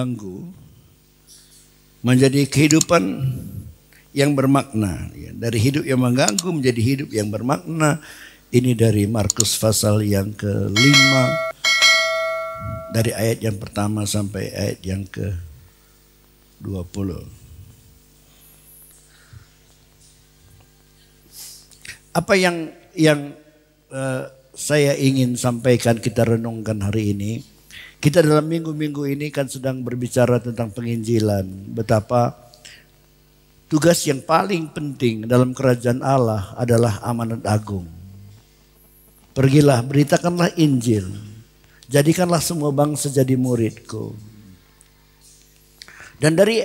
mengganggu menjadi kehidupan yang bermakna. Dari hidup yang mengganggu menjadi hidup yang bermakna. Ini dari Markus pasal yang ke-5, dari ayat yang pertama sampai ayat yang ke-20. Apa yang saya ingin sampaikan, kita renungkan hari ini. Kita dalam minggu-minggu ini kan sedang berbicara tentang penginjilan. Betapa tugas yang paling penting dalam kerajaan Allah adalah amanat agung. Pergilah, beritakanlah Injil. Jadikanlah semua bangsa jadi muridku. Dan dari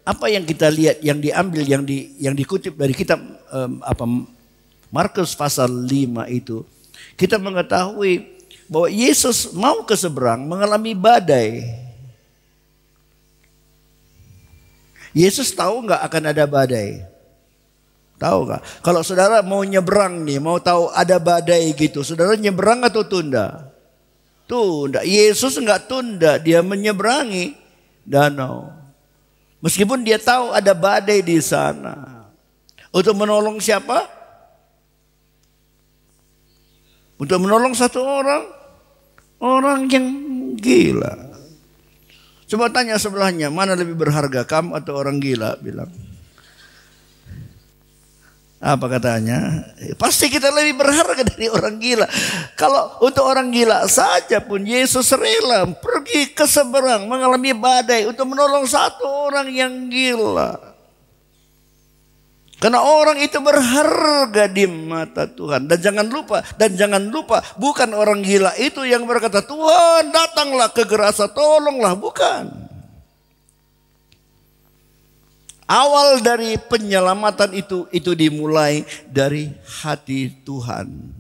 apa yang kita lihat, yang diambil, yang dikutip dari kitab Markus pasal 5 itu, kita mengetahui bahwa Yesus mau ke seberang mengalami badai. Yesus tahu nggak akan ada badai? Tahu nggak? Kalau saudara mau nyebrang nih, mau tahu ada badai gitu, saudara nyebrang atau tunda? Tunda. Yesus nggak tunda, dia menyeberangi danau. Meskipun dia tahu ada badai di sana. Untuk menolong siapa? Untuk menolong satu orang yang gila. Coba tanya sebelahnya, mana lebih berharga, kamu atau orang gila? Bilang. Apa katanya? Pasti kita lebih berharga dari orang gila. Kalau untuk orang gila saja pun Yesus rela pergi ke seberang mengalami badai untuk menolong satu orang yang gila. Karena orang itu berharga di mata Tuhan. Dan jangan lupa bukan orang gila itu yang berkata, Tuhan datanglah ke Gerasa, tolonglah. Bukan. Awal dari penyelamatan itu dimulai dari hati Tuhan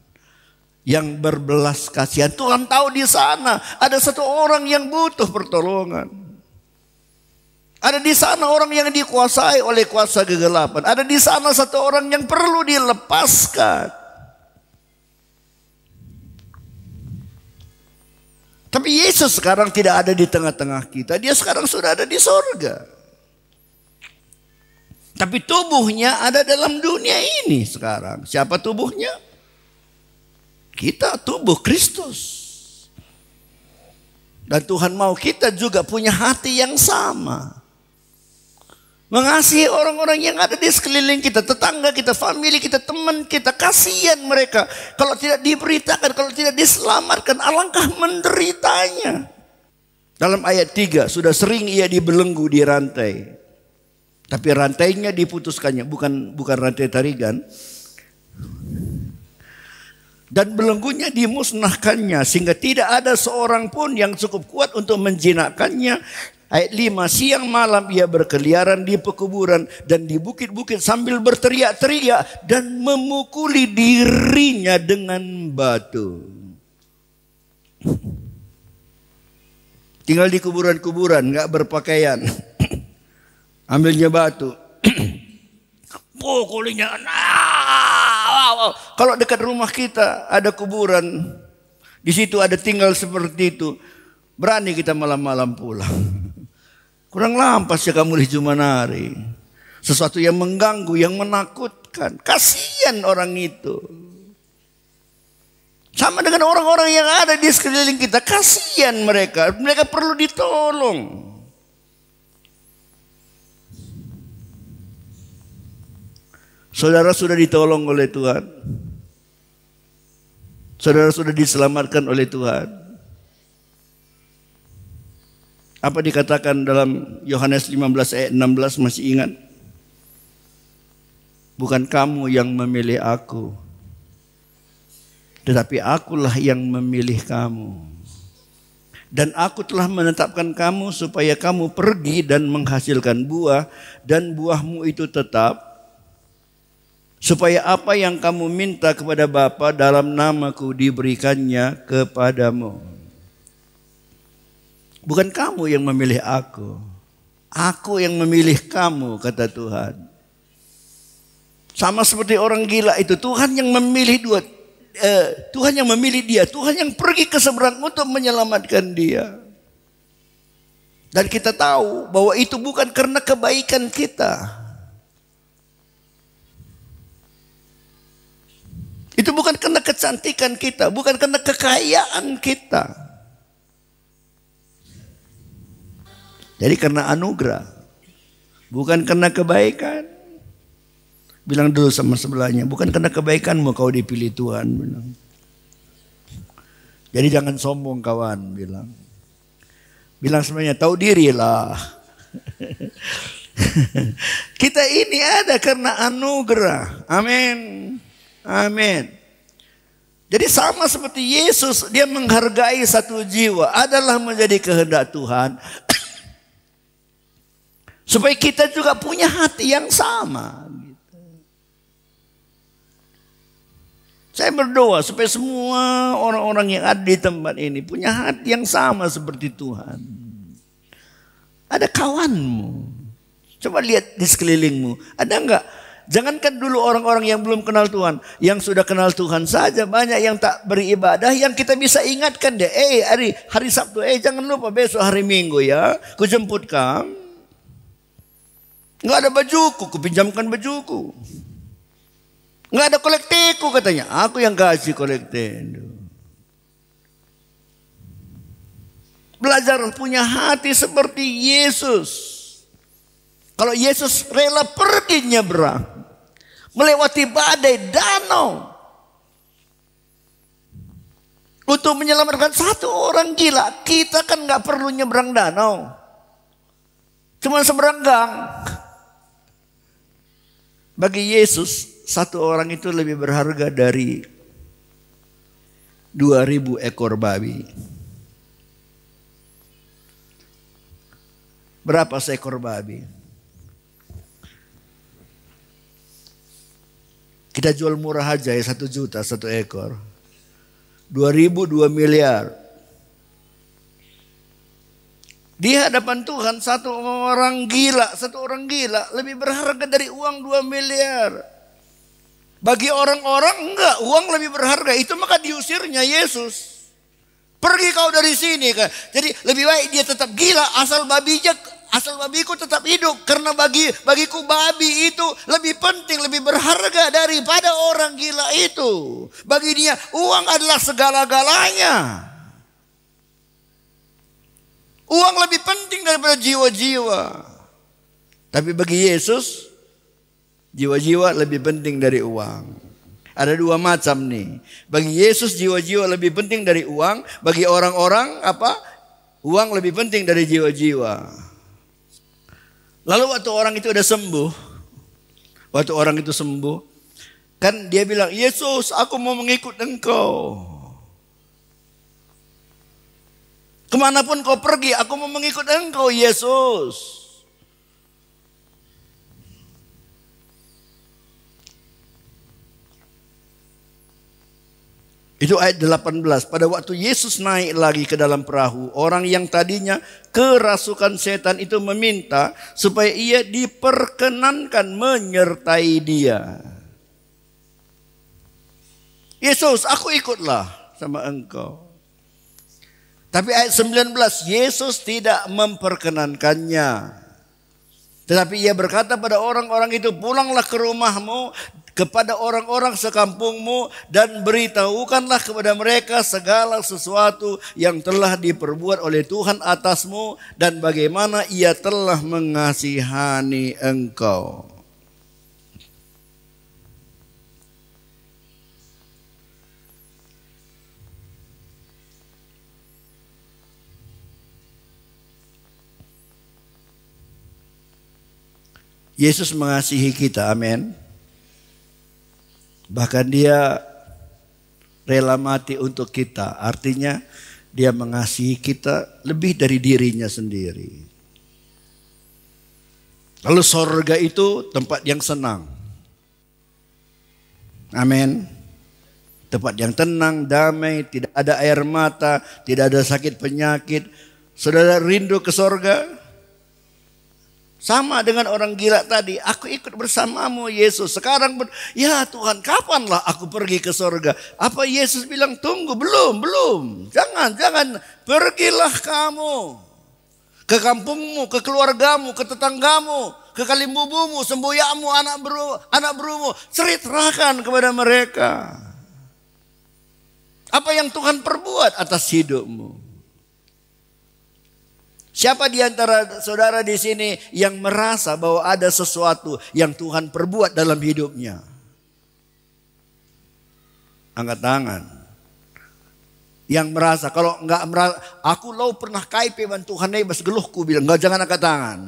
yang berbelas kasihan. Tuhan tahu di sana ada satu orang yang butuh pertolongan. Ada di sana orang yang dikuasai oleh kuasa kegelapan. Ada di sana satu orang yang perlu dilepaskan. Tapi Yesus sekarang tidak ada di tengah-tengah kita. Dia sekarang sudah ada di sorga. Tapi tubuhnya ada dalam dunia ini sekarang. Siapa tubuhnya? Kita, tubuh Kristus. Dan Tuhan mau kita juga punya hati yang sama. Mengasihi orang-orang yang ada di sekeliling kita, tetangga kita, famili kita, teman kita. Kasihan mereka. Kalau tidak diberitakan, kalau tidak diselamatkan, alangkah menderitanya. Dalam ayat 3, sudah sering ia dibelenggu di rantai. Tapi rantainya diputuskannya, bukan rantai tarigan. Dan belenggunya dimusnahkannya, sehingga tidak ada seorang pun yang cukup kuat untuk menjinakkannya. Ayat 5, siang malam ia berkeliaran di pekuburan dan di bukit-bukit sambil berteriak-teriak dan memukuli dirinya dengan batu. Tinggal di kuburan-kuburan, gak berpakaian. Ambilnya batu. Pukulinya. Kalau dekat rumah kita ada kuburan, di situ ada tinggal seperti itu, berani kita malam-malam pulang. Kurang lampas ya kamu di Jumanari. Sesuatu yang mengganggu, yang menakutkan. Kasihan orang itu. Sama dengan orang-orang yang ada di sekeliling kita. Kasihan mereka. Mereka perlu ditolong. Saudara sudah ditolong oleh Tuhan. Saudara sudah diselamatkan oleh Tuhan. Apa dikatakan dalam Yohanes 15 ayat 16, masih ingat? Bukan kamu yang memilih aku, tetapi akulah yang memilih kamu. Dan aku telah menetapkan kamu supaya kamu pergi dan menghasilkan buah, dan buahmu itu tetap, supaya apa yang kamu minta kepada Bapa dalam namaku diberikannya kepadamu. Bukan kamu yang memilih aku yang memilih kamu, kata Tuhan. Sama seperti orang gila itu, Tuhan yang memilih Tuhan yang memilih dia, Tuhan yang pergi ke seberang untuk menyelamatkan dia. Dan kita tahu bahwa itu bukan karena kebaikan kita. Itu bukan karena kecantikan kita, bukan karena kekayaan kita. Jadi karena anugerah, bukan karena kebaikan. Bilang dulu sama sebelahnya, bukan karena kebaikanmu kau dipilih Tuhan. Bilang. Jadi jangan sombong kawan, bilang. Bilang sebenarnya tahu dirilah. Kita ini ada karena anugerah. Amin. Amin. Jadi sama seperti Yesus, dia menghargai satu jiwa adalah menjadi kehendak Tuhan. Supaya kita juga punya hati yang sama. Saya berdoa supaya semua orang-orang yang ada di tempat ini punya hati yang sama seperti Tuhan. Ada kawanmu. Coba lihat di sekelilingmu. Ada enggak? Jangankan dulu orang-orang yang belum kenal Tuhan. Yang sudah kenal Tuhan saja. Banyak yang tak beribadah. Yang kita bisa ingatkan deh. Hari Sabtu. Jangan lupa besok hari Minggu ya. Kujemput kamu. Enggak ada bajuku. Kupinjamkan bajuku. Enggak ada kolekteku katanya. Aku yang kasih kolekte. Belajar punya hati seperti Yesus. Kalau Yesus rela pergi nyebrang. Melewati badai danau. Untuk menyelamatkan satu orang gila. Kita kan gak perlu nyebrang danau. Cuma seberang gang. Bagi Yesus. Satu orang itu lebih berharga dari 2000 ekor babi. Berapa seekor babi? Kita jual murah aja ya 1 juta 1 ekor. 2000 2 miliar. Di hadapan Tuhan satu orang gila lebih berharga dari uang 2 miliar. Bagi orang-orang enggak, uang lebih berharga. Itu maka diusirnya Yesus. Pergi kau dari sini. Jadi lebih baik dia tetap gila asal babiku tetap hidup. Karena bagiku babi itu lebih penting, lebih berharga daripada orang gila itu. Bagi dia uang adalah segala-galanya. Uang lebih penting daripada jiwa-jiwa. Tapi bagi Yesus jiwa-jiwa lebih penting dari uang. Ada 2 macam nih. Bagi Yesus jiwa-jiwa lebih penting dari uang. Bagi orang-orang apa? Uang lebih penting dari jiwa-jiwa. Lalu waktu orang itu udah sembuh. Waktu orang itu sembuh. Kan dia bilang, Yesus aku mau mengikut engkau. Kemanapun kau pergi aku mau mengikut engkau Yesus. Itu ayat 18. Pada waktu Yesus naik lagi ke dalam perahu, orang yang tadinya kerasukan setan itu meminta supaya ia diperkenankan menyertai dia. Yesus, aku ikutlah sama engkau. Tapi ayat 19, Yesus tidak memperkenankannya. Tetapi ia berkata pada orang-orang itu, pulanglah ke rumahmu, kepada orang-orang sekampungmu, dan beritahukanlah kepada mereka segala sesuatu yang telah diperbuat oleh Tuhan atasmu, dan bagaimana ia telah mengasihani engkau. Yesus mengasihi kita, amin. Bahkan dia rela mati untuk kita. Artinya dia mengasihi kita lebih dari dirinya sendiri. Lalu sorga itu tempat yang senang. Amin. Tempat yang tenang, damai, tidak ada air mata, tidak ada sakit penyakit. Saudara rindu ke sorga? Sama dengan orang gila tadi, aku ikut bersamamu Yesus. Sekarang ya Tuhan, kapanlah aku pergi ke sorga? Apa Yesus bilang tunggu? Belum. Jangan, pergilah kamu. ke kampungmu, ke keluargamu, ke tetanggamu, ke kalimbubumu, semboyamu, anak berumu. Ceritakan kepada mereka apa yang Tuhan perbuat atas hidupmu. Siapa di antara saudara di sini yang merasa bahwa ada sesuatu yang Tuhan perbuat dalam hidupnya? Angkat tangan. Yang merasa, kalau enggak merasa, aku lo pernah kaipe ban Tuhan nih bas geluhku bilang, enggak, jangan angkat tangan.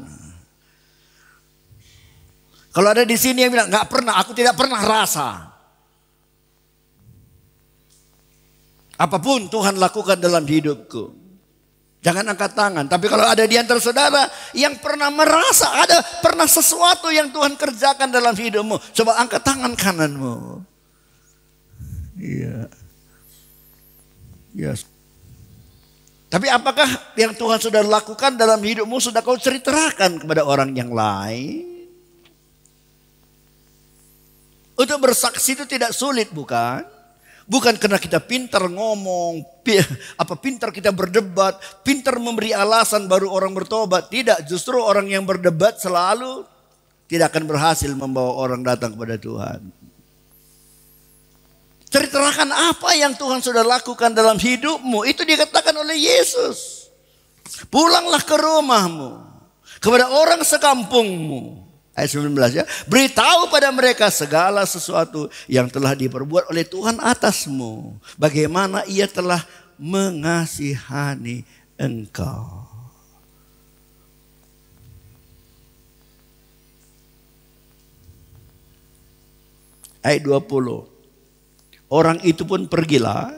Kalau ada di sini yang bilang, enggak pernah, aku tidak pernah rasa. Apapun Tuhan lakukan dalam hidupku, jangan angkat tangan. Tapi kalau ada di antara saudara yang pernah merasa ada pernah sesuatu yang Tuhan kerjakan dalam hidupmu, coba angkat tangan kananmu. Iya. Yes. Tapi apakah yang Tuhan sudah lakukan dalam hidupmu sudah kau ceritakan kepada orang yang lain? Untuk bersaksi itu tidak sulit, bukan? Bukan karena kita pintar ngomong, pintar kita berdebat, pintar memberi alasan baru orang bertobat. Tidak, justru orang yang berdebat selalu tidak akan berhasil membawa orang datang kepada Tuhan. Ceritakan apa yang Tuhan sudah lakukan dalam hidupmu. Itu dikatakan oleh Yesus. Pulanglah ke rumahmu, kepada orang sekampungmu. Ayat 19 ya. Beritahu pada mereka segala sesuatu yang telah diperbuat oleh Tuhan atasmu. Bagaimana ia telah mengasihani engkau. Ayat 20. Orang itu pun pergilah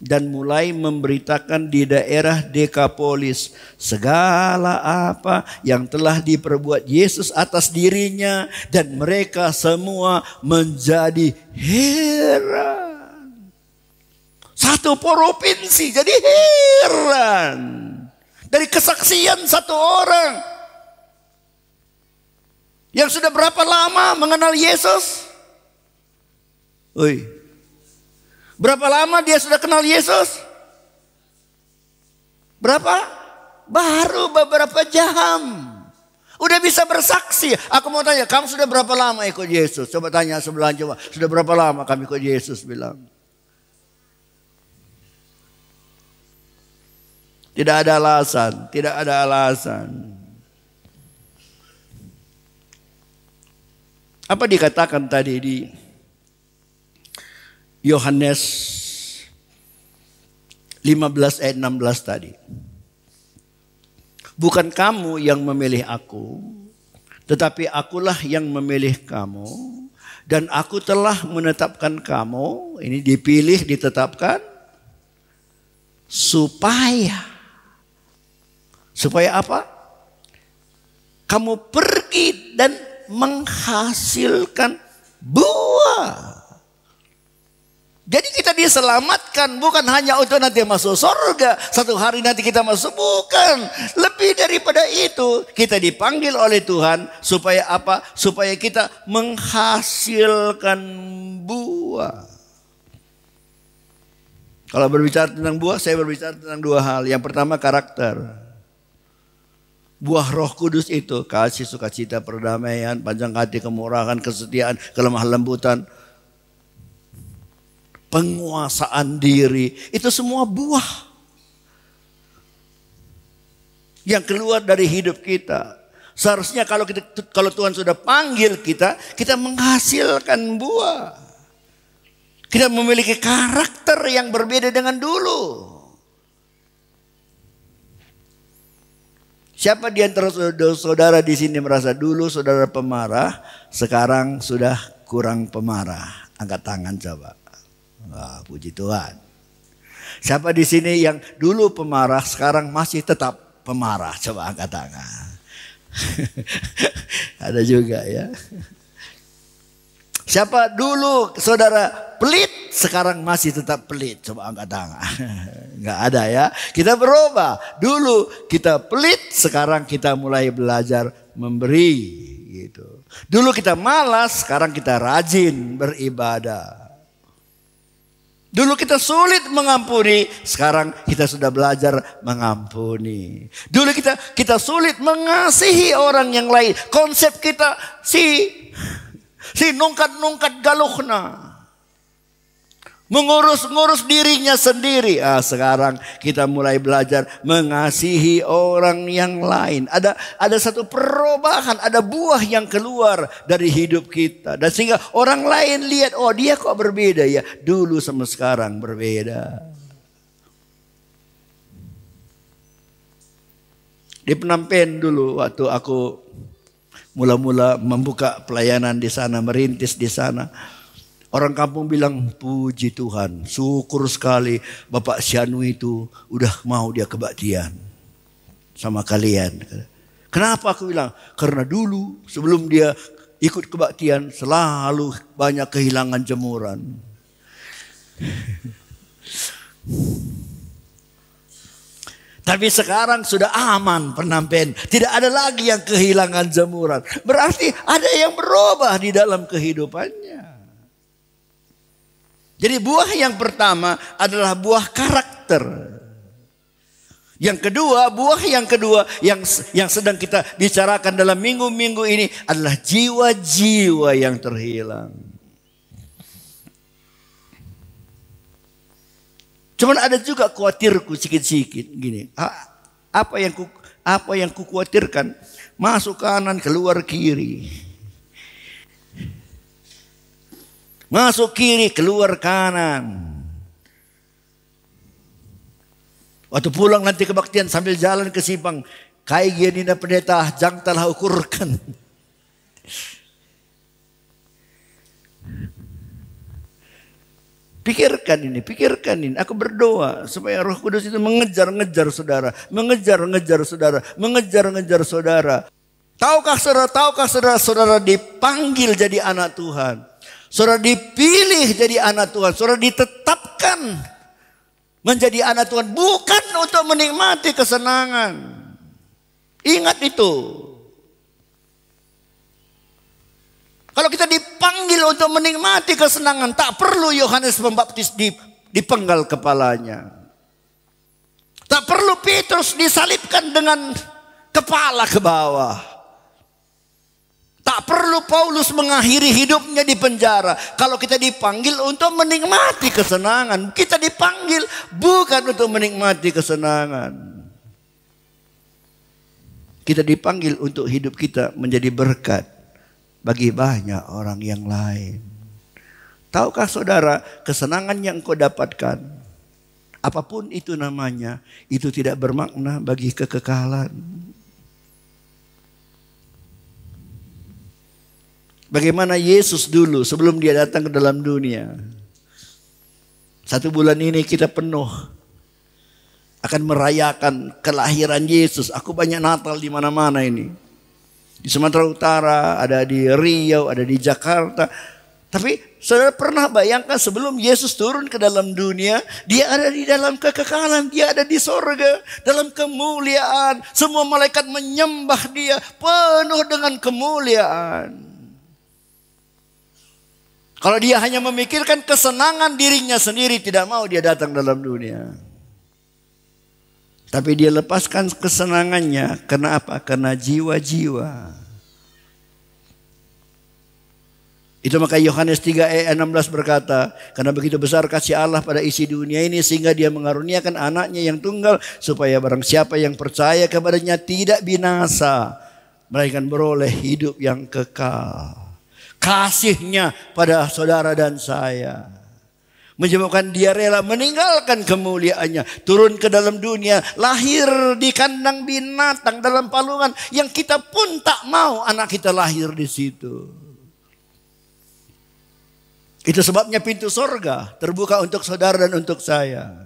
dan mulai memberitakan di daerah Dekapolis segala apa yang telah diperbuat Yesus atas dirinya, dan mereka semua menjadi heran. Satu provinsi jadi heran dari kesaksian satu orang yang sudah berapa lama mengenal Yesus. Berapa lama dia sudah kenal Yesus? Berapa? Baru beberapa jam. Udah bisa bersaksi. Aku mau tanya, kamu sudah berapa lama ikut Yesus? Coba tanya sebelah, coba. Sudah berapa lama kami ikut Yesus? Bilang. Tidak ada alasan. Tidak ada alasan. Apa dikatakan tadi di Yohanes 15 ayat 16 tadi? Bukan kamu yang memilih aku, tetapi akulah yang memilih kamu, dan aku telah menetapkan kamu, ini dipilih, ditetapkan, supaya apa? Kamu pergi dan menghasilkan buah. Jadi kita diselamatkan bukan hanya untuk nanti masuk surga, satu hari nanti kita masuk, bukan. Lebih daripada itu, kita dipanggil oleh Tuhan supaya apa? Supaya kita menghasilkan buah. Kalau berbicara tentang buah, saya berbicara tentang dua hal. Yang pertama karakter. Buah Roh Kudus itu kasih, sukacita, perdamaian, panjang hati, kemurahan, kesetiaan, kelemah lembutan, penguasaan diri, itu semua buah yang keluar dari hidup kita. Seharusnya kalau Tuhan sudah panggil kita menghasilkan buah. Kita memiliki karakter yang berbeda dengan dulu. Siapa di antara saudara di sini merasa dulu saudara pemarah, sekarang sudah kurang pemarah? Angkat tangan coba. Wah, puji Tuhan. Siapa di sini yang dulu pemarah, sekarang masih tetap pemarah? Coba angkat tangan. Ada juga ya. Siapa dulu saudara pelit, sekarang masih tetap pelit? Coba angkat tangan. Enggak ada ya. Kita berubah. Dulu kita pelit, sekarang kita mulai belajar memberi gitu. Dulu kita malas, sekarang kita rajin beribadah. Dulu kita sulit mengampuni, sekarang kita sudah belajar mengampuni. Dulu kita sulit mengasihi orang yang lain. Konsep kita si nungkat galuhna. Mengurus dirinya sendiri. Sekarang kita mulai belajar mengasihi orang yang lain. Ada satu perubahan, ada buah yang keluar dari hidup kita. Dan sehingga orang lain lihat, oh dia kok berbeda ya. Dulu sama sekarang berbeda. Di Phnom Penh dulu waktu aku mula-mula membuka pelayanan di sana, merintis di sana. Orang kampung bilang, puji Tuhan, syukur sekali Bapak Sianu itu udah mau dia kebaktian sama kalian. Kenapa aku bilang? Karena dulu sebelum dia ikut kebaktian selalu banyak kehilangan jemuran. Tapi sekarang sudah aman Phnom Penh. Tidak ada lagi yang kehilangan jemuran. Berarti ada yang berubah di dalam kehidupannya. Jadi buah yang pertama adalah buah karakter. Buah yang kedua yang sedang kita bicarakan dalam minggu-minggu ini adalah jiwa-jiwa yang terhilang. Cuman ada juga khawatirku sikit-sikit gini. Apa yang ku khawatirkan? Masuk kanan, keluar kiri. Masuk kiri, keluar kanan. Waktu pulang nanti kebaktian sambil jalan ke Sipang. Kai gini na pendeta, jang telah ukurkan. Pikirkan ini. Aku berdoa supaya Roh Kudus itu mengejar saudara. Mengejar saudara. Tahukah saudara dipanggil jadi anak Tuhan. Saudara dipilih jadi anak Tuhan. Saudara ditetapkan menjadi anak Tuhan. Bukan untuk menikmati kesenangan. Ingat itu. Kalau kita dipanggil untuk menikmati kesenangan, tak perlu Yohanes Pembaptis dipenggal kepalanya. Tak perlu Petrus disalibkan dengan kepala ke bawah. Tak perlu Paulus mengakhiri hidupnya di penjara. Kalau kita dipanggil untuk menikmati kesenangan. Kita dipanggil bukan untuk menikmati kesenangan. Kita dipanggil untuk hidup kita menjadi berkat bagi banyak orang yang lain. Tahukah saudara, kesenangan yang kau dapatkan, apapun itu namanya, itu tidak bermakna bagi kekekalan. Bagaimana Yesus dulu sebelum dia datang ke dalam dunia. 1 bulan ini kita penuh akan merayakan kelahiran Yesus. Aku banyak Natal di mana-mana ini. Di Sumatera Utara, ada di Riau, ada di Jakarta. Tapi saudara pernah bayangkan sebelum Yesus turun ke dalam dunia, dia ada di dalam kekekalan, dia ada di sorga, dalam kemuliaan. Semua malaikat menyembah dia, penuh dengan kemuliaan. Kalau dia hanya memikirkan kesenangan dirinya sendiri, tidak mau dia datang dalam dunia. Tapi dia lepaskan kesenangannya. Karena apa? Karena jiwa-jiwa. Itu maka Yohanes 3 ayat 16 berkata, karena begitu besar kasih Allah pada isi dunia ini, sehingga dia mengaruniakan anaknya yang tunggal, supaya barang siapa yang percaya kepadanya tidak binasa, melainkan beroleh hidup yang kekal. Kasihnya pada saudara dan saya menyebabkan dia rela meninggalkan kemuliaannya, turun ke dalam dunia, lahir di kandang binatang dalam palungan yang kita pun tak mau anak kita lahir di situ. Itu sebabnya pintu sorga terbuka untuk saudara dan untuk saya.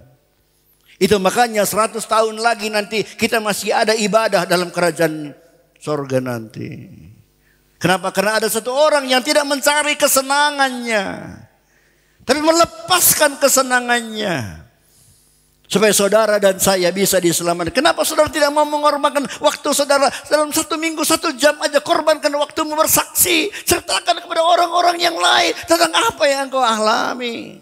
Itu makanya 100 tahun lagi nanti kita masih ada ibadah dalam kerajaan sorga nanti. Kenapa? Karena ada satu orang yang tidak mencari kesenangannya, tapi melepaskan kesenangannya. Supaya saudara dan saya bisa diselamatkan. Kenapa saudara tidak mau mengorbankan waktu saudara dalam 1 minggu 1 jam aja, korbankan waktumu bersaksi. Ceritakan kepada orang-orang yang lain tentang apa yang engkau alami.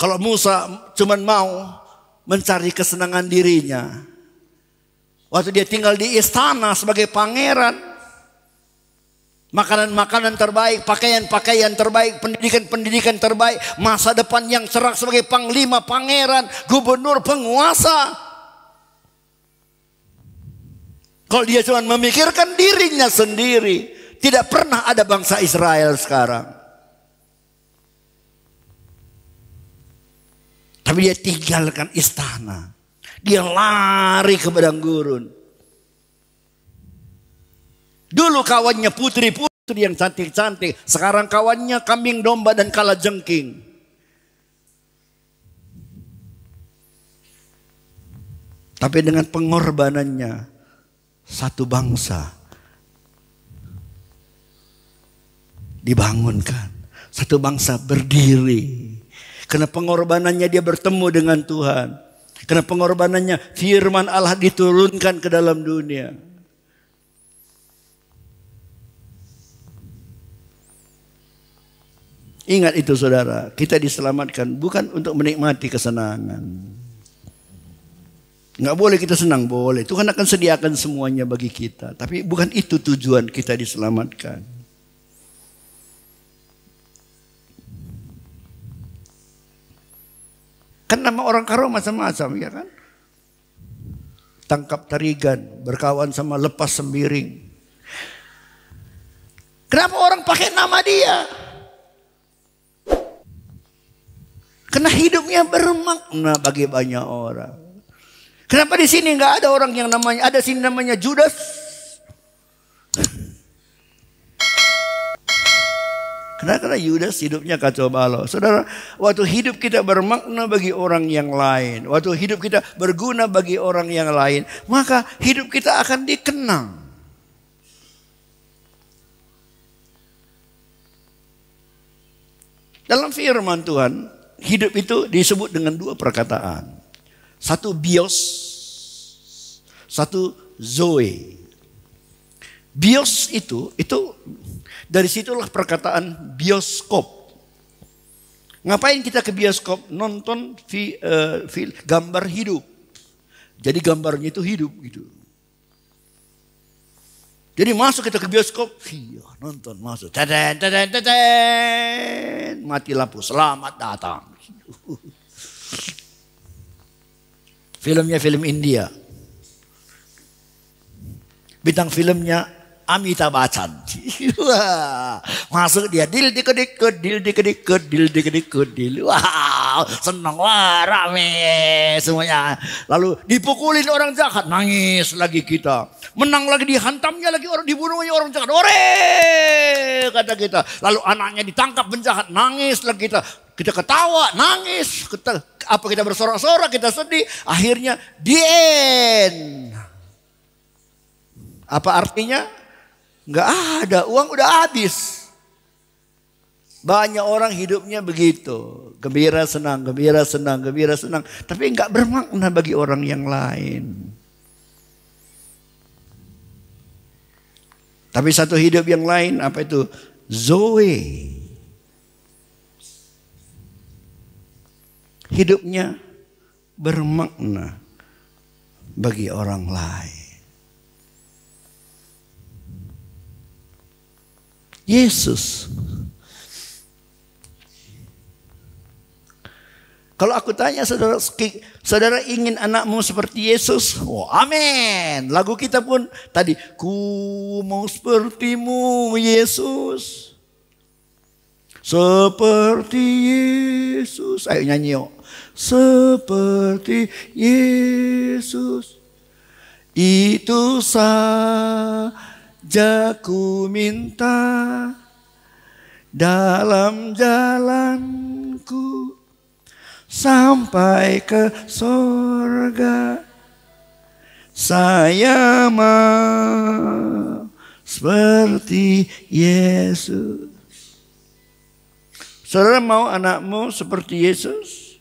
Kalau Musa cuman mau mencari kesenangan dirinya, waktu dia tinggal di istana sebagai pangeran, makanan-makanan terbaik, pakaian-pakaian terbaik, pendidikan-pendidikan terbaik, masa depan yang cerah sebagai panglima, pangeran, gubernur, penguasa. Kalau dia cuma memikirkan dirinya sendiri, tidak pernah ada bangsa Israel sekarang. Tapi dia tinggalkan istana. Dia lari ke padang gurun. Dulu kawannya putri-putri yang cantik-cantik. Sekarang kawannya kambing domba dan kalajengking. Tapi dengan pengorbanannya, satu bangsa dibangunkan. Satu bangsa berdiri. Karena pengorbanannya dia bertemu dengan Tuhan. Karena pengorbanannya firman Allah diturunkan ke dalam dunia. Ingat itu saudara, kita diselamatkan bukan untuk menikmati kesenangan. Nggak boleh kita senang, boleh. Tuhan akan sediakan semuanya bagi kita. Tapi bukan itu tujuan kita diselamatkan. Kan nama orang karo macam-macam, ya kan? Tangkap tarigan, berkawan sama lepas sembiring. Kenapa orang pakai nama dia? Karena hidupnya bermakna bagi banyak orang. Kenapa di sini nggak ada orang yang namanya, ada sini namanya Judas? Karena Yudas hidupnya kacau balau. Saudara, waktu hidup kita bermakna bagi orang yang lain, waktu hidup kita berguna bagi orang yang lain, maka hidup kita akan dikenang. Dalam firman Tuhan, hidup itu disebut dengan dua perkataan. Satu bios, satu zoe. Bios itu dari situlah perkataan bioskop. Ngapain kita ke bioskop? Nonton gambar hidup. Jadi gambarnya itu hidup gitu. Jadi masuk kita ke bioskop, nonton masuk. Teden, teden, teden. Mati lampu, selamat datang. Filmnya film India. Bintang filmnya Amitabh Bachchan. Masuk dia dil dikit dil. Wow, senang, wah rame semuanya. Lalu dipukulin orang jahat, nangis lagi kita. Menang lagi, dihantamnya lagi orang, dibunuhnya orang jahat. Ore kata kita. Lalu anaknya ditangkap penjahat, nangis lagi kita. Kita ketawa, nangis. Apa kita bersorak-sorak, kita sedih. Akhirnya the end. Apa artinya? Nggak ada, uang udah habis. Banyak orang hidupnya begitu. Gembira senang, gembira senang, gembira senang. Tapi nggak bermakna bagi orang yang lain. Tapi satu hidup yang lain, apa itu? Zoe. Hidupnya bermakna bagi orang lain. Yesus. Kalau aku tanya saudara ingin anakmu seperti Yesus? Oh, amin. Lagu kita pun tadi, ku mau sepertimu Yesus. Seperti Yesus. Ayo nyanyi yuk. Seperti Yesus. Itu saja ku minta dalam jalanku sampai ke sorga. Saya mau seperti Yesus. Saudara mau anakmu seperti Yesus?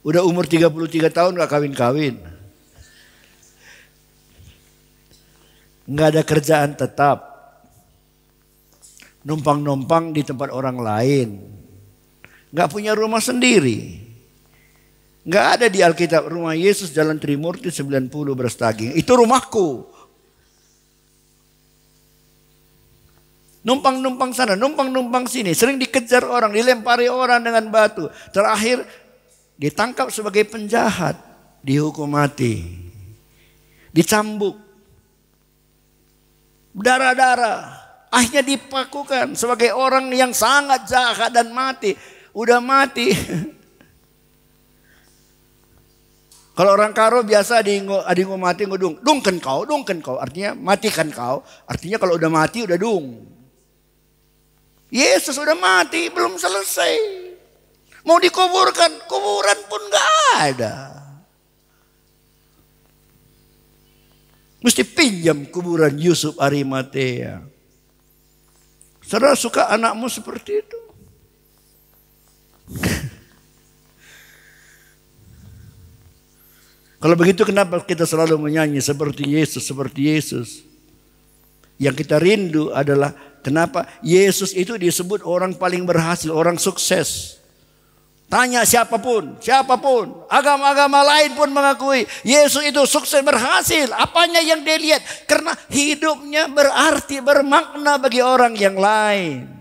Udah umur 33 tahun gak kawin-kawin. Nggak ada kerjaan tetap. Numpang-numpang di tempat orang lain. Nggak punya rumah sendiri. Nggak ada di Alkitab rumah Yesus Jalan Trimurti 90 beras daging. Itu rumahku. Numpang-numpang sana, numpang-numpang sini. Sering dikejar orang, dilempari orang dengan batu. Terakhir ditangkap sebagai penjahat. Dihukum mati. Dicambuk. Berdarah-darah. Akhirnya dipakukan sebagai orang yang sangat jahat dan mati. Udah mati. Kalau orang karo biasa adingo mati ngudung. Dungken kau. Artinya matikan kau. Artinya kalau udah mati udah dung. Yesus udah mati belum selesai. Mau dikuburkan. Kuburan pun gak ada. Mesti pinjam kuburan Yusuf Arimatea. Saudara suka anakmu seperti itu? Kalau begitu kenapa kita selalu menyanyi seperti Yesus, seperti Yesus? Yang kita rindu adalah kenapa Yesus itu disebut orang paling berhasil, orang sukses. Tanya siapapun, agama-agama lain pun mengakui Yesus itu sukses, berhasil. Apanya yang dia lihat? Karena hidupnya berarti, bermakna bagi orang yang lain.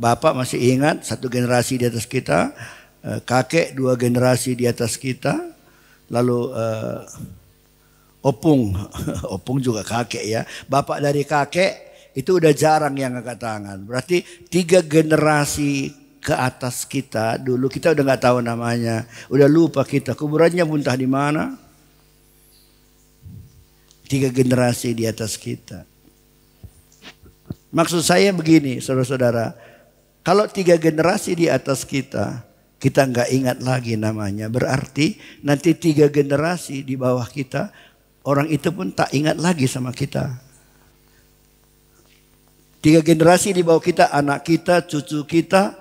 Bapak masih ingat satu generasi di atas kita, kakek 2 generasi di atas kita, lalu opung juga kakek ya. Bapak dari kakek itu udah jarang yang angkat tangan. Berarti 3 generasi ke atas kita dulu kita udah nggak tahu namanya, udah lupa kita kuburannya muntah di mana. 3 generasi di atas kita. Maksud saya begini, saudara-saudara. Kalau 3 generasi di atas kita nggak ingat lagi namanya. Berarti nanti 3 generasi di bawah kita, orang itu pun tak ingat lagi sama kita. 3 generasi di bawah kita, anak kita, cucu kita,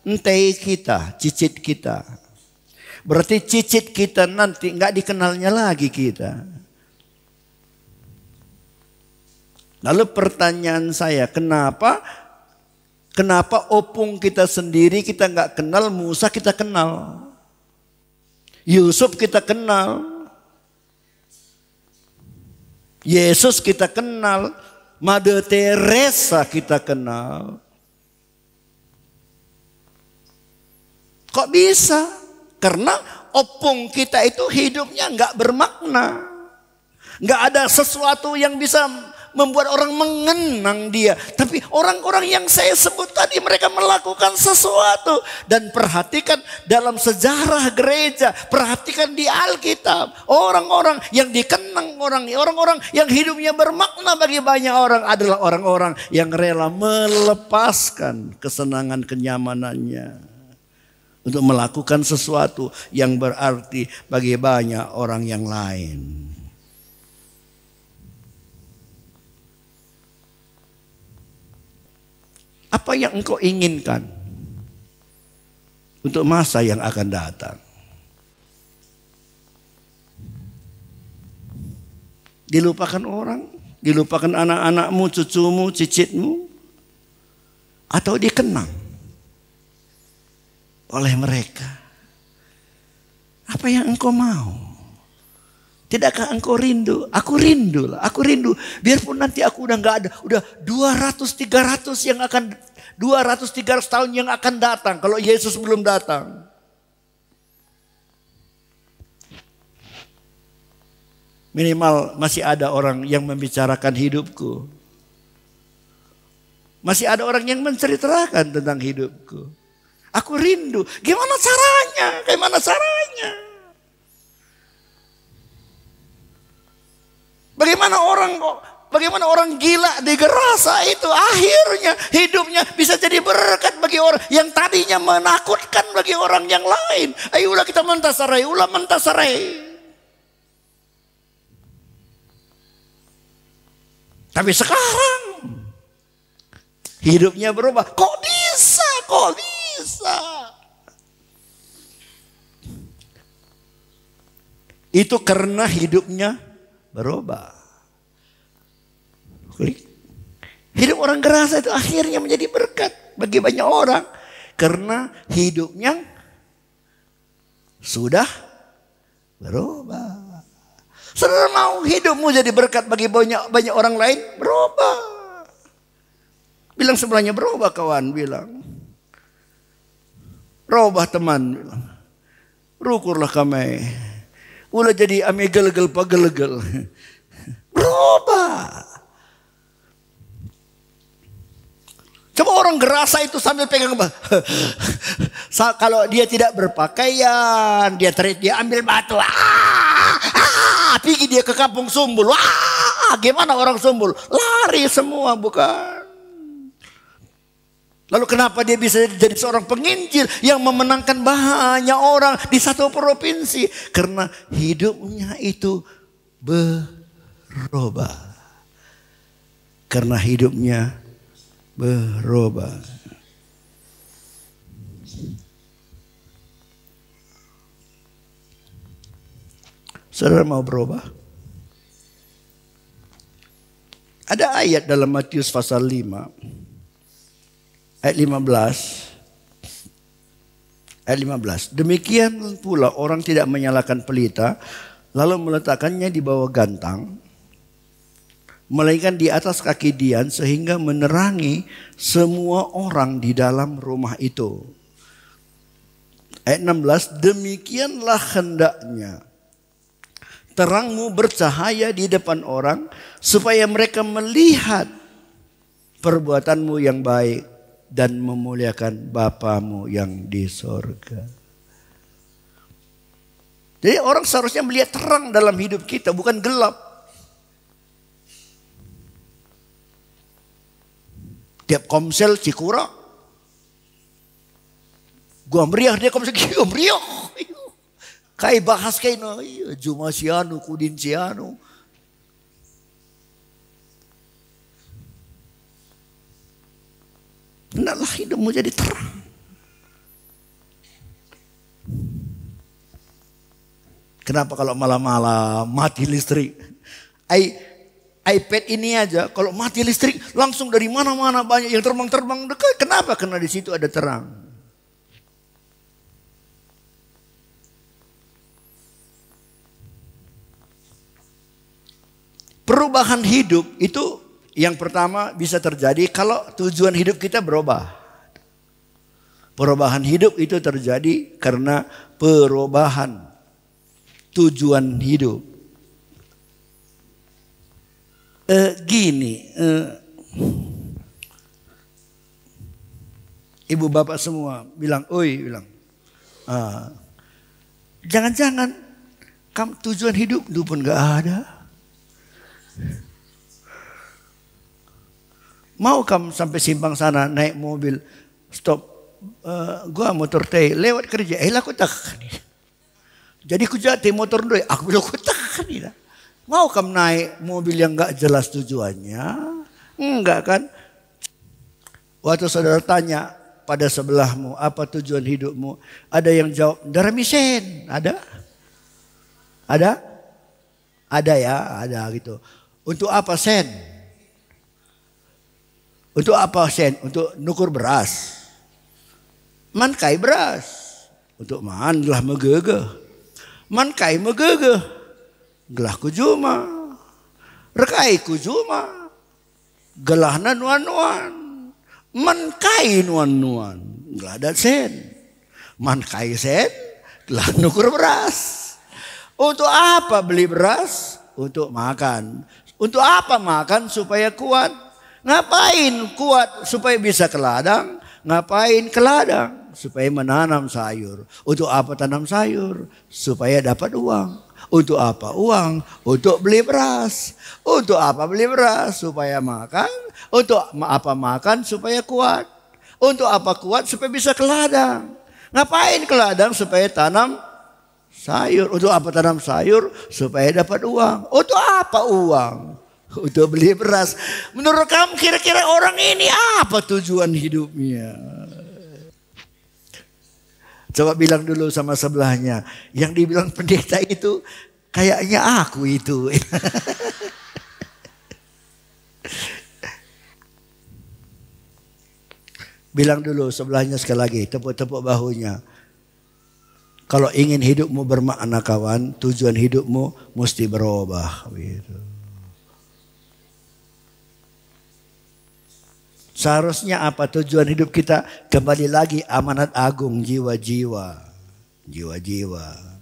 entei kita, cicit kita. Berarti cicit kita nanti nggak dikenalnya lagi kita. Lalu pertanyaan saya, kenapa opung kita sendiri kita nggak kenal, Musa kita kenal, Yusuf kita kenal, Yesus kita kenal, Mother Teresa kita kenal. Kok bisa? Karena opung kita itu hidupnya nggak bermakna, nggak ada sesuatu yang bisa membuat orang mengenang dia. Tapi orang-orang yang saya sebut tadi, mereka melakukan sesuatu. Dan perhatikan dalam sejarah gereja, perhatikan di Alkitab, orang-orang yang dikenang, orang-orang yang hidupnya bermakna bagi banyak orang adalah orang-orang yang rela melepaskan kesenangan kenyamanannya untuk melakukan sesuatu yang berarti bagi banyak orang yang lain. Apa yang engkau inginkan untuk masa yang akan datang? Dilupakan orang? Dilupakan anak-anakmu, cucumu, cicitmu? Atau dikenang oleh mereka? Apa yang engkau mau? Tidakkah engkau rindu? Aku rindu lah, aku rindu. Biarpun nanti aku udah gak ada, udah 200-300 yang akan 200-300 tahun yang akan datang kalau Yesus belum datang. Minimal masih ada orang yang membicarakan hidupku. Masih ada orang yang menceritakan tentang hidupku. Aku rindu. Gimana caranya? Gimana caranya? Bagaimana orang gila di Gerasa itu akhirnya hidupnya bisa jadi berkat bagi orang yang tadinya menakutkan bagi orang yang lain. Ayolah kita mentasarai, ulah mentasarai. Tapi sekarang hidupnya berubah. Kok bisa? Kok bisa? Itu karena hidupnya berubah. Hidup orang gerasa itu akhirnya menjadi berkat bagi banyak orang. Karena hidupnya sudah berubah. Saudara mau hidupmu jadi berkat bagi banyak orang lain? Berubah. Bilang sebelahnya, berubah kawan. Bilang. Berubah teman. Bilang. Rukurlah kami. Ulah jadi ame gelegel pagelegel. Berubah. Coba orang gerasa itu sambil pegang. Kalau dia tidak berpakaian, dia ambil batu. Pergi dia ke kampung Sumbul. Gimana orang Sumbul? Lari semua, bukan? Lalu kenapa dia bisa jadi seorang penginjil yang memenangkan banyak orang di satu provinsi? Karena hidupnya itu berubah. Karena hidupnya berubah. Saudara mau berubah? Ada ayat dalam Matius pasal 5. Ayat 15. Ayat 15. Demikian pula orang tidak menyalakan pelita lalu meletakkannya di bawah gantang, melainkan di atas kaki dian sehingga menerangi semua orang di dalam rumah itu. Ayat 16. Demikianlah hendaknya terangmu bercahaya di depan orang supaya mereka melihat perbuatanmu yang baik dan memuliakan Bapamu yang di sorga. Jadi orang seharusnya melihat terang dalam hidup kita, bukan gelap. Tiap komsel Cikura, gua meriah, dia komsel gua meriah. Kai bahas kai no, Juma sianu, Kudin sianu. Hendaklah hidupmu jadi terang. Kenapa kalau malam-malam mati listrik? iPad ini aja kalau mati listrik langsung dari mana-mana banyak yang terbang-terbang dekat. Kenapa? Karena di situ ada terang. Perubahan hidup itu yang pertama bisa terjadi kalau tujuan hidup kita berubah. Perubahan hidup itu terjadi karena perubahan tujuan hidup. Ibu bapak semua bilang, jangan-jangan kamu tujuan hidup itu pun gak ada. Mau kamu sampai simpang sana naik mobil, stop, gua motor teh lewat kerja, aku tak. Jadi ku jati motor doi, aku bilang ku tak. Mau kamu naik mobil yang gak jelas tujuannya? Enggak kan? Waktu saudara tanya pada sebelahmu, apa tujuan hidupmu? Ada yang jawab, darah misen. Ada? Ada? Ada ya, ada gitu. Untuk apa sen? Untuk apa sen? Untuk nukur beras. Man kai beras. Untuk man gelah megege. Man kai megege. Gelah kujuma. Rekai kujuma. Gelahna nuan-nuan. Man kai nuan-nuan. Gelah ada sen. Man kai sen. Gelah nukur beras. Untuk apa beli beras? Untuk makan. Untuk apa makan? Supaya kuat. Ngapain kuat? Supaya bisa ke ladang. Ngapain ke ladang? Supaya menanam sayur. Untuk apa tanam sayur? Supaya dapat uang. Untuk apa uang? Untuk beli beras. Untuk apa beli beras? Supaya makan. Untuk apa makan? Supaya kuat. Untuk apa kuat? Supaya bisa ke ladang. Ngapain ke ladang? Supaya tanam sayur. Untuk apa tanam sayur? Supaya dapat uang. Untuk apa uang? Untuk beli beras. Menurut kamu kira-kira orang ini apa tujuan hidupnya? Coba bilang dulu sama sebelahnya. Yang dibilang pendeta itu Kayaknya aku itu. Bilang dulu sebelahnya sekali lagi, tepuk-tepuk bahunya. Kalau ingin hidupmu bermakna kawan, tujuan hidupmu mesti berubah. Gitu. Seharusnya apa tujuan hidup kita? Kembali lagi amanat agung jiwa-jiwa. Jiwa-jiwa.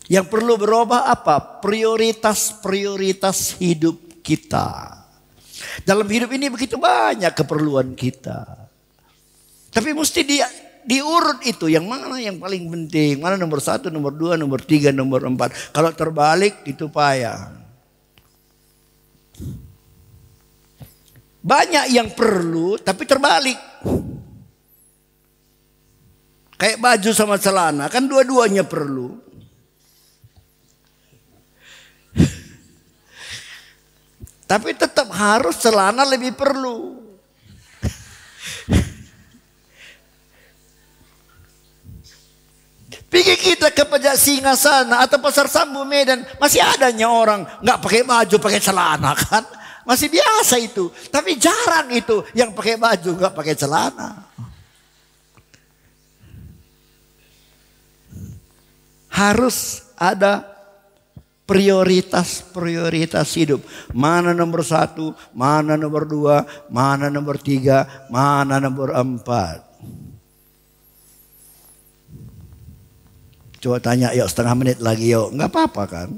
Yang perlu berubah apa? Prioritas-prioritas hidup kita. Dalam hidup ini begitu banyak keperluan kita. Tapi mesti diurut itu. Yang mana yang paling penting. Mana nomor 1, nomor 2, nomor 3, nomor 4. Kalau terbalik itu payah. Banyak yang perlu tapi terbalik. Kayak baju sama celana. Kan dua-duanya perlu. Tapi tetap harus celana lebih perlu. Pergi kita ke Pejat Singa sana atau Pasar Sambu Medan, masih adanya orang nggak pakai baju, pakai celana kan? Masih biasa itu. Tapi jarang itu yang pakai baju nggak pakai celana. Harus ada prioritas hidup. Mana nomor 1, mana nomor 2, mana nomor 3, mana nomor 4. Coba tanya, yuk setengah menit lagi yuk. Enggak apa-apa kan?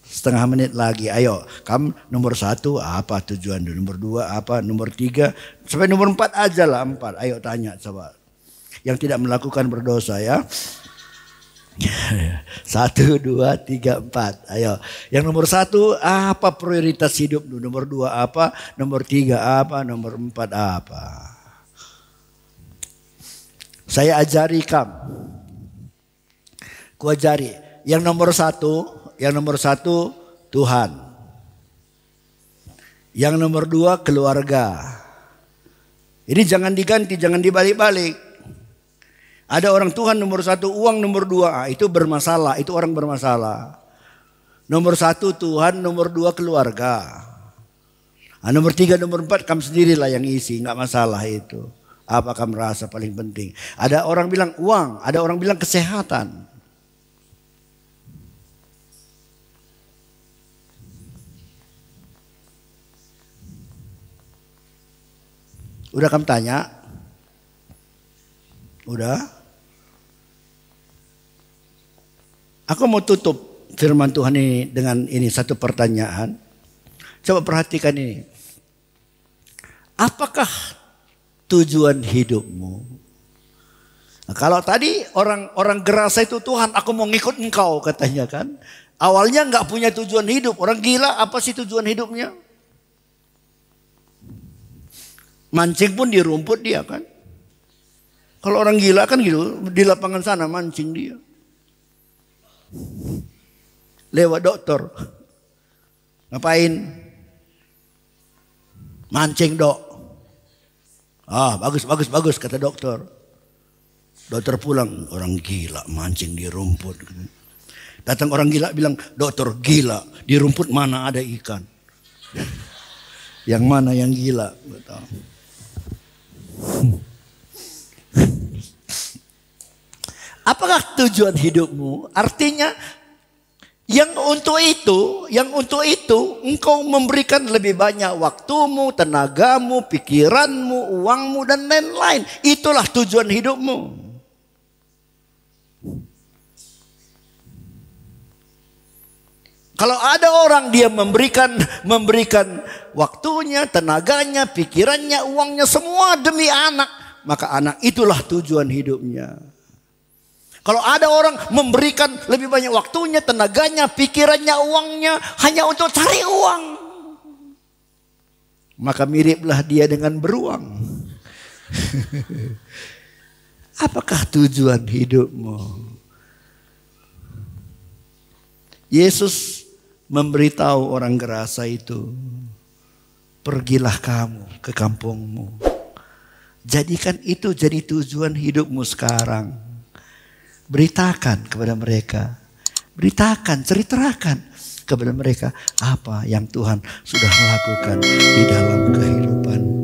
Setengah menit lagi, ayo. Kamu nomor 1 apa tujuan? Nomor 2 apa? Nomor 3 sampai nomor 4 aja lah 4. Ayo tanya coba. Yang tidak melakukan berdosa ya. 1, 2, 3, 4. Ayo. Yang nomor 1 apa prioritas hidup? Nomor 2 apa? Nomor 3 apa? Nomor 4 apa? Saya ajari kamu. Ku ajari. Yang nomor 1 Tuhan. Yang nomor 2 keluarga. Ini jangan diganti, jangan dibalik-balik. Ada orang Tuhan nomor 1 uang, nomor 2 itu bermasalah, itu orang bermasalah. Nomor 1 Tuhan, nomor 2 keluarga. Nomor 3, nomor 4 kamu sendirilah yang isi, nggak masalah itu. Apa kamu merasa paling penting? Ada orang bilang uang, ada orang bilang kesehatan. Udah kamu tanya? Udah? Aku mau tutup firman Tuhan ini dengan ini satu pertanyaan. Coba perhatikan ini. Apakah tujuan hidupmu? Nah, kalau tadi orang Gerasa itu Tuhan, aku mau ngikut engkau katanya kan. Awalnya nggak punya tujuan hidup. Orang gila apa sih tujuan hidupnya? Mancing pun di rumput dia kan. Kalau orang gila kan gitu, di lapangan sana mancing dia. Lewat dokter. Ngapain? Mancing dok. Bagus kata dokter. Dokter pulang, orang gila mancing di rumput. Datang orang gila bilang, dokter gila, di rumput mana ada ikan? Yang mana yang gila? Betul. Apakah tujuan hidupmu? Artinya yang untuk itu engkau memberikan lebih banyak waktumu, tenagamu, pikiranmu, uangmu dan lain-lain. Itulah tujuan hidupmu. Kalau ada orang dia memberikan waktunya, tenaganya, pikirannya, uangnya semua demi anak, maka anak itulah tujuan hidupnya. Kalau ada orang memberikan lebih banyak waktunya, tenaganya, pikirannya, uangnya hanya untuk cari uang, maka miriplah dia dengan beruang. Apakah tujuan hidupmu? Yesus memberitahu orang Gerasa itu, pergilah kamu ke kampungmu. Jadikan itu jadi tujuan hidupmu sekarang. Beritakan kepada mereka Beritakan, ceritakan kepada mereka apa yang Tuhan sudah lakukan di dalam kehidupan